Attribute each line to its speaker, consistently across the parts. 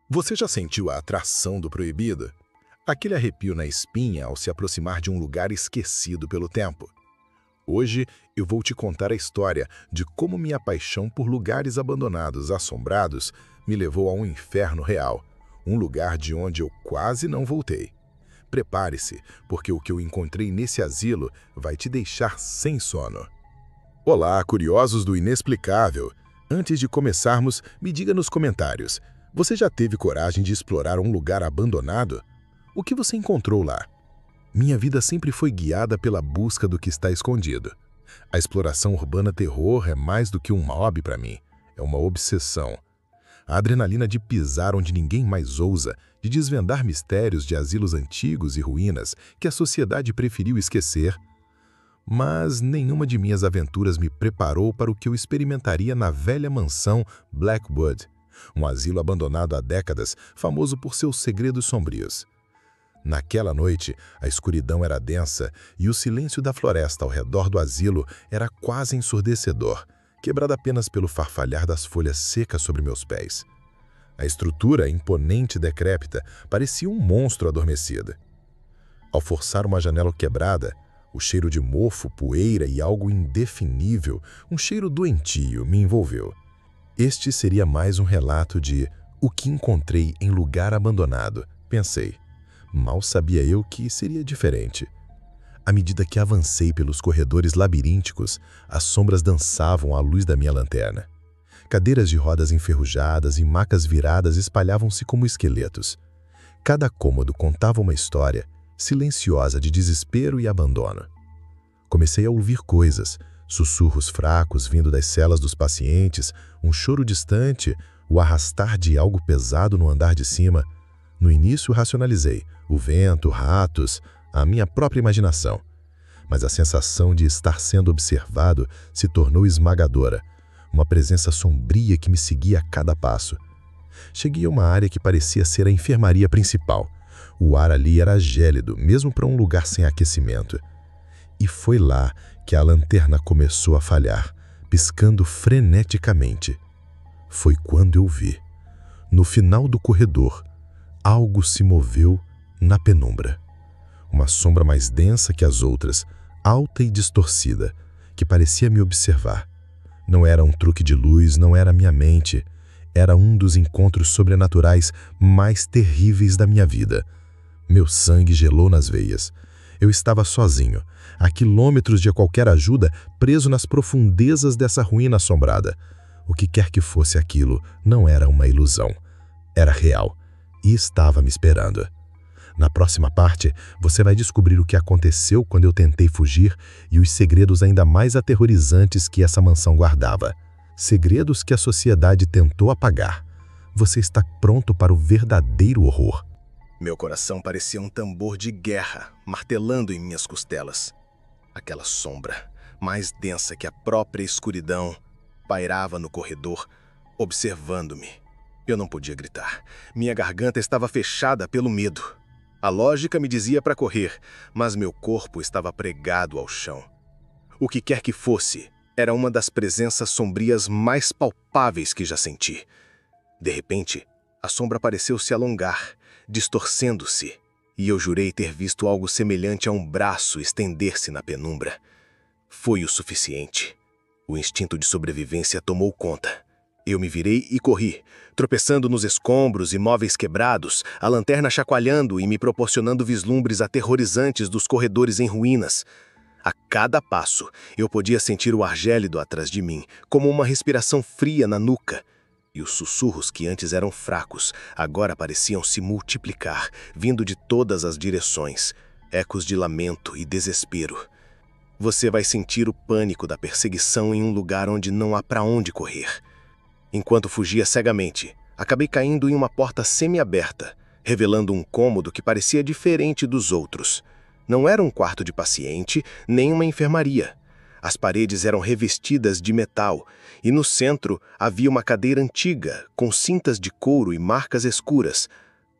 Speaker 1: Você já sentiu a atração do proibido? Aquele arrepio na espinha ao se aproximar de um lugar esquecido pelo tempo. Hoje eu vou te contar a história de como minha paixão por lugares abandonados, assombrados, me levou a um inferno real, um lugar de onde eu quase não voltei. Prepare-se, porque o que eu encontrei nesse asilo vai te deixar sem sono. Olá, curiosos do inexplicável! Antes de começarmos, me diga nos comentários, você já teve coragem de explorar um lugar abandonado? O que você encontrou lá? Minha vida sempre foi guiada pela busca do que está escondido. A exploração urbana terror é mais do que um hobby para mim, é uma obsessão. A adrenalina de pisar onde ninguém mais ousa, de desvendar mistérios de asilos antigos e ruínas que a sociedade preferiu esquecer. Mas nenhuma de minhas aventuras me preparou para o que eu experimentaria na velha mansão Blackwood, um asilo abandonado há décadas, famoso por seus segredos sombrios. Naquela noite, a escuridão era densa e o silêncio da floresta ao redor do asilo era quase ensurdecedor, quebrado apenas pelo farfalhar das folhas secas sobre meus pés. A estrutura, imponente e decrépita, parecia um monstro adormecido. Ao forçar uma janela quebrada, o cheiro de mofo, poeira e algo indefinível, um cheiro doentio, me envolveu. Este seria mais um relato de o que encontrei em lugar abandonado, pensei. Mal sabia eu que seria diferente. À medida que avancei pelos corredores labirínticos, as sombras dançavam à luz da minha lanterna. Cadeiras de rodas enferrujadas e macas viradas espalhavam-se como esqueletos. Cada cômodo contava uma história, silenciosa de desespero e abandono. Comecei a ouvir coisas, sussurros fracos vindo das celas dos pacientes, um choro distante, o arrastar de algo pesado no andar de cima. No início racionalizei, o vento, ratos, a minha própria imaginação. Mas a sensação de estar sendo observado se tornou esmagadora, uma presença sombria que me seguia a cada passo. Cheguei a uma área que parecia ser a enfermaria principal. O ar ali era gélido, mesmo para um lugar sem aquecimento. E foi lá que a lanterna começou a falhar, piscando freneticamente. Foi quando eu vi. No final do corredor, algo se moveu na penumbra. Uma sombra mais densa que as outras, alta e distorcida, que parecia me observar. Não era um truque de luz, não era minha mente. Era um dos encontros sobrenaturais mais terríveis da minha vida. Meu sangue gelou nas veias. Eu estava sozinho, a quilômetros de qualquer ajuda, preso nas profundezas dessa ruína assombrada. O que quer que fosse aquilo não era uma ilusão. Era real e estava me esperando. Na próxima parte, você vai descobrir o que aconteceu quando eu tentei fugir e os segredos ainda mais aterrorizantes que essa mansão guardava. Segredos que a sociedade tentou apagar. Você está pronto para o verdadeiro horror. Meu coração parecia um tambor de guerra, martelando em minhas costelas. Aquela sombra, mais densa que a própria escuridão, pairava no corredor, observando-me. Eu não podia gritar. Minha garganta estava fechada pelo medo. A lógica me dizia para correr, mas meu corpo estava pregado ao chão. O que quer que fosse, era uma das presenças sombrias mais palpáveis que já senti. De repente, a sombra pareceu se alongar, distorcendo-se, e eu jurei ter visto algo semelhante a um braço estender-se na penumbra. Foi o suficiente. O instinto de sobrevivência tomou conta. Eu me virei e corri, tropeçando nos escombros e móveis quebrados, a lanterna chacoalhando e me proporcionando vislumbres aterrorizantes dos corredores em ruínas. A cada passo, eu podia sentir o ar gélido atrás de mim, como uma respiração fria na nuca. E os sussurros que antes eram fracos, agora pareciam se multiplicar, vindo de todas as direções, ecos de lamento e desespero. Você vai sentir o pânico da perseguição em um lugar onde não há para onde correr. Enquanto fugia cegamente, acabei caindo em uma porta semi-aberta, revelando um cômodo que parecia diferente dos outros. Não era um quarto de paciente, nem uma enfermaria. As paredes eram revestidas de metal, e no centro havia uma cadeira antiga, com cintas de couro e marcas escuras.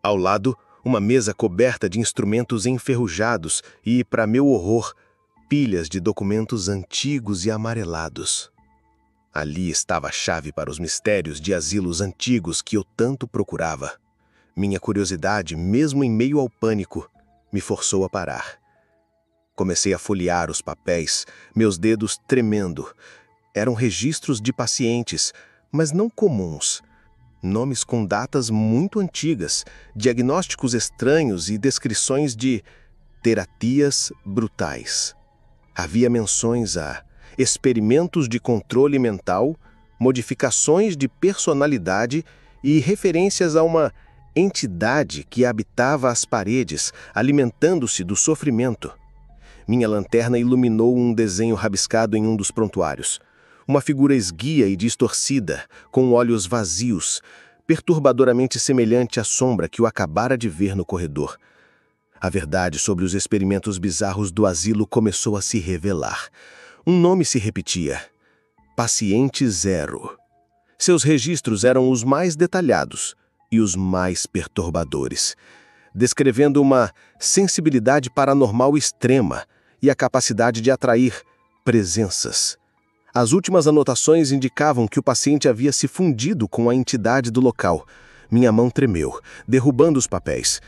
Speaker 1: Ao lado, uma mesa coberta de instrumentos enferrujados e, para meu horror, pilhas de documentos antigos e amarelados. Ali estava a chave para os mistérios de asilos antigos que eu tanto procurava.
Speaker 2: Minha curiosidade, mesmo em meio ao pânico, me forçou a parar. Comecei a folhear os papéis, meus dedos tremendo. Eram registros de pacientes, mas não comuns. Nomes com datas muito antigas, diagnósticos estranhos e descrições de terapias brutais. Havia menções a experimentos de controle mental, modificações de personalidade e referências a uma entidade que habitava as paredes, alimentando-se do sofrimento. Minha lanterna iluminou um desenho rabiscado em um dos prontuários. Uma figura esguia e distorcida, com olhos vazios, perturbadoramente semelhante à sombra que eu acabara de ver no corredor. A verdade sobre os experimentos bizarros do asilo começou a se revelar. Um nome se repetia: Paciente Zero. Seus registros eram os mais detalhados e os mais perturbadores, descrevendo uma sensibilidade paranormal extrema e a capacidade de atrair presenças. As últimas anotações indicavam que o paciente havia se fundido com a entidade do local. Minha mão tremeu, derrubando os papéis.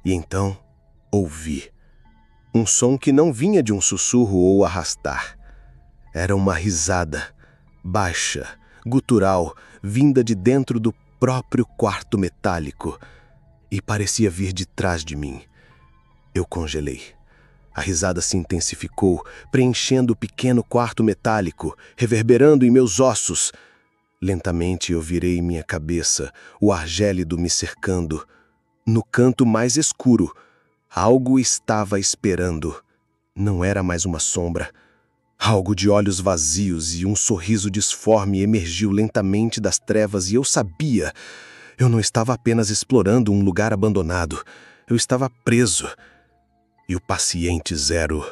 Speaker 2: E então, ouvi um som que não vinha de um sussurro ou arrastar. Era uma risada, baixa, gutural, vinda de dentro do próprio quarto metálico, e parecia vir de trás de mim. Eu congelei. A risada se intensificou, preenchendo o pequeno quarto metálico, reverberando em meus ossos. Lentamente eu virei minha cabeça, o ar gélido me cercando. No canto mais escuro, algo estava esperando. Não era mais uma sombra. Algo de olhos vazios e um sorriso disforme emergiu lentamente das trevas e eu sabia. Eu não estava apenas explorando um lugar abandonado. Eu estava preso. E o paciente Zero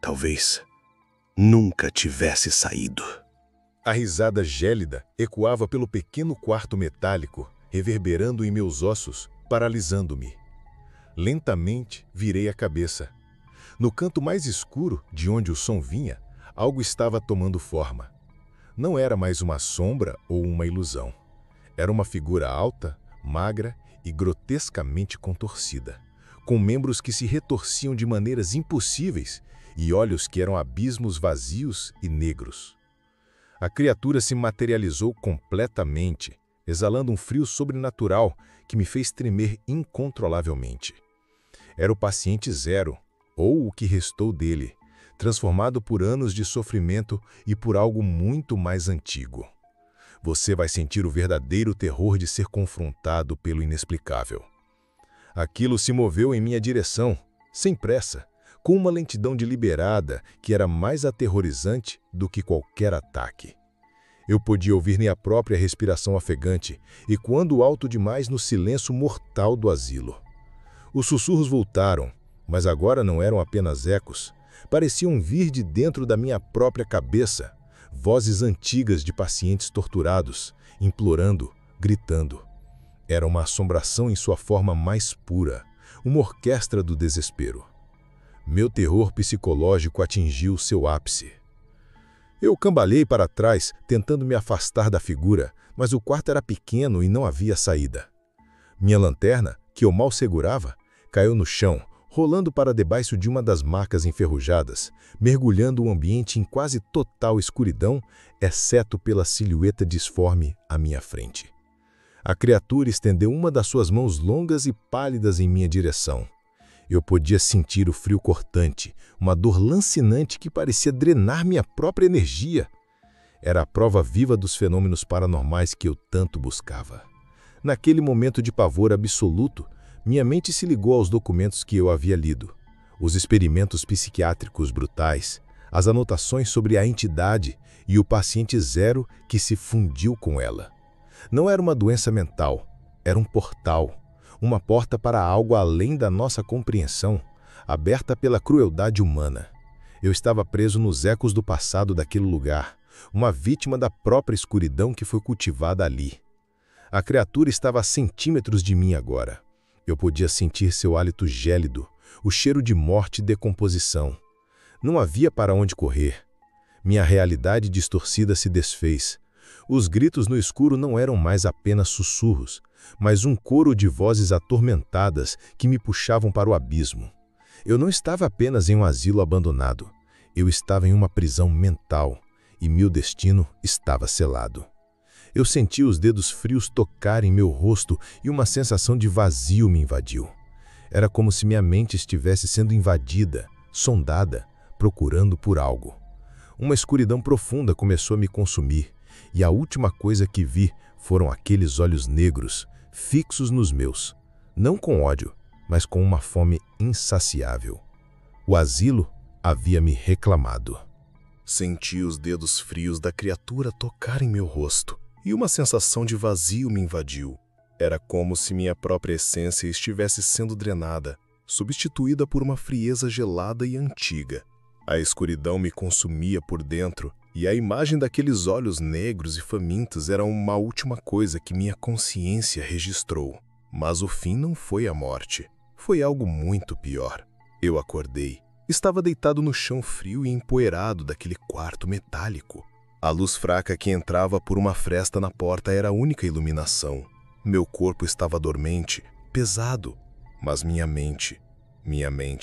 Speaker 2: talvez nunca tivesse saído.
Speaker 1: A risada gélida ecoava pelo pequeno quarto metálico, reverberando em meus ossos, paralisando-me. Lentamente virei a cabeça. No canto mais escuro, de onde o som vinha, algo estava tomando forma. Não era mais uma sombra ou uma ilusão. Era uma figura alta, magra e grotescamente contorcida, com membros que se retorciam de maneiras impossíveis e olhos que eram abismos vazios e negros. A criatura se materializou completamente, exalando um frio sobrenatural que me fez tremer incontrolavelmente. Era o paciente Zero, ou o que restou dele, transformado por anos de sofrimento e por algo muito mais antigo. Você vai sentir o verdadeiro terror de ser confrontado pelo inexplicável. Aquilo se moveu em minha direção, sem pressa, com uma lentidão deliberada que era mais aterrorizante do que qualquer ataque. Eu podia ouvir minha própria respiração ofegante, e quando alto demais no silêncio mortal do asilo. Os sussurros voltaram, mas agora não eram apenas ecos, pareciam vir de dentro da minha própria cabeça, vozes antigas de pacientes torturados, implorando, gritando. Era uma assombração em sua forma mais pura, uma orquestra do desespero. Meu terror psicológico atingiu seu ápice. Eu cambalhei para trás, tentando me afastar da figura, mas o quarto era pequeno e não havia saída. Minha lanterna, que eu mal segurava, caiu no chão, rolando para debaixo de uma das macas enferrujadas, mergulhando o ambiente em quase total escuridão, exceto pela silhueta disforme à minha frente. A criatura estendeu uma das suas mãos longas e pálidas em minha direção. Eu podia sentir o frio cortante, uma dor lancinante que parecia drenar minha própria energia. Era a prova viva dos fenômenos paranormais que eu tanto buscava. Naquele momento de pavor absoluto, minha mente se ligou aos documentos que eu havia lido. Os experimentos psiquiátricos brutais, as anotações sobre a entidade e o paciente Zero que se fundiu com ela. Não era uma doença mental, era um portal, uma porta para algo além da nossa compreensão, aberta pela crueldade humana. Eu estava preso nos ecos do passado daquele lugar, uma vítima da própria escuridão que foi cultivada ali. A criatura estava a centímetros de mim agora. Eu podia sentir seu hálito gélido, o cheiro de morte e decomposição. Não havia para onde correr. Minha realidade distorcida se desfez. Os gritos no escuro não eram mais apenas sussurros, mas um coro de vozes atormentadas que me puxavam para o abismo. Eu não estava apenas em um asilo abandonado. Eu estava em uma prisão mental e meu destino estava selado. Eu senti os dedos frios tocarem meu rosto e uma sensação de vazio me invadiu. Era como se minha mente estivesse sendo invadida, sondada, procurando por algo. Uma escuridão profunda começou a me consumir, e a última coisa que vi foram aqueles olhos negros, fixos nos meus, não com ódio, mas com uma fome insaciável. O asilo havia me reclamado.
Speaker 3: Senti os dedos frios da criatura tocarem meu rosto, e uma sensação de vazio me invadiu. Era como se minha própria essência estivesse sendo drenada, substituída por uma frieza gelada e antiga. A escuridão me consumia por dentro, e a imagem daqueles olhos negros e famintos era uma última coisa que minha consciência registrou. Mas o fim não foi a morte. Foi algo muito pior. Eu acordei. Estava deitado no chão frio e empoeirado daquele quarto metálico. A luz fraca que entrava por uma fresta na porta era a única iluminação. Meu corpo estava dormente, pesado, mas minha mente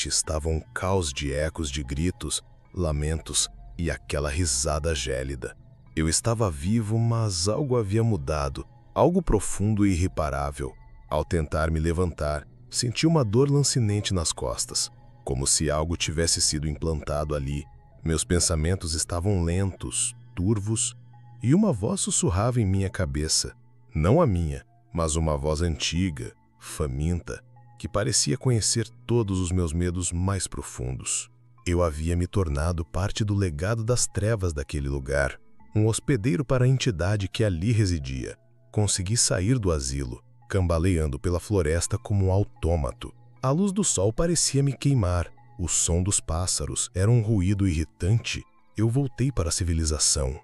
Speaker 3: estava um caos de ecos de gritos, lamentos e aquela risada gélida. Eu estava vivo, mas algo havia mudado, algo profundo e irreparável. Ao tentar me levantar, senti uma dor lancinante nas costas, como se algo tivesse sido implantado ali. Meus pensamentos estavam lentos, turvos, e uma voz sussurrava em minha cabeça, não a minha, mas uma voz antiga, faminta, que parecia conhecer todos os meus medos mais profundos. Eu havia me tornado parte do legado das trevas daquele lugar, um hospedeiro para a entidade que ali residia. Consegui sair do asilo, cambaleando pela floresta como um autômato. A luz do sol parecia me queimar, o som dos pássaros era um ruído irritante. Eu voltei para a civilização,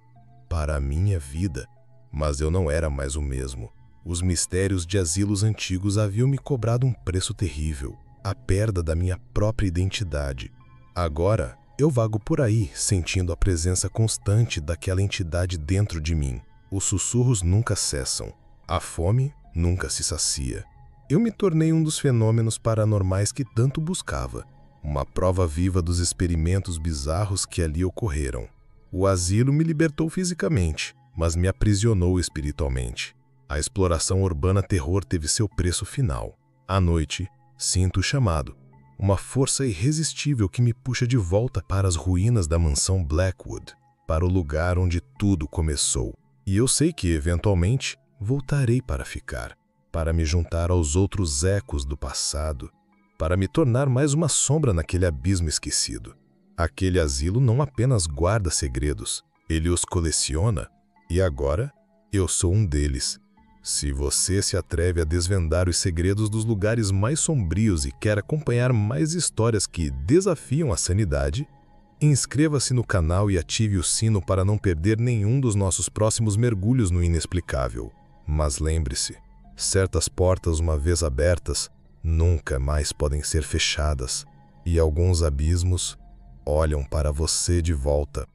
Speaker 3: para a minha vida, mas eu não era mais o mesmo. Os mistérios de asilos antigos haviam me cobrado um preço terrível, a perda da minha própria identidade. Agora, eu vago por aí, sentindo a presença constante daquela entidade dentro de mim. Os sussurros nunca cessam. A fome nunca se sacia. Eu me tornei um dos fenômenos paranormais que tanto buscava. Uma prova viva dos experimentos bizarros que ali ocorreram. O asilo me libertou fisicamente, mas me aprisionou espiritualmente. A exploração urbana terror teve seu preço final. À noite, sinto o chamado. Uma força irresistível que me puxa de volta para as ruínas da mansão Blackwood, para o lugar onde tudo começou. E eu sei que, eventualmente, voltarei para ficar, para me juntar aos outros ecos do passado, para me tornar mais uma sombra naquele abismo esquecido. Aquele asilo não apenas guarda segredos, ele os coleciona, e agora eu sou um deles. Se você se atreve a desvendar os segredos dos lugares mais sombrios e quer acompanhar mais histórias que desafiam a sanidade, inscreva-se no canal e ative o sino para não perder nenhum dos nossos próximos mergulhos no inexplicável. Mas lembre-se, certas portas, uma vez abertas, nunca mais podem ser fechadas, e alguns abismos olham para você de volta.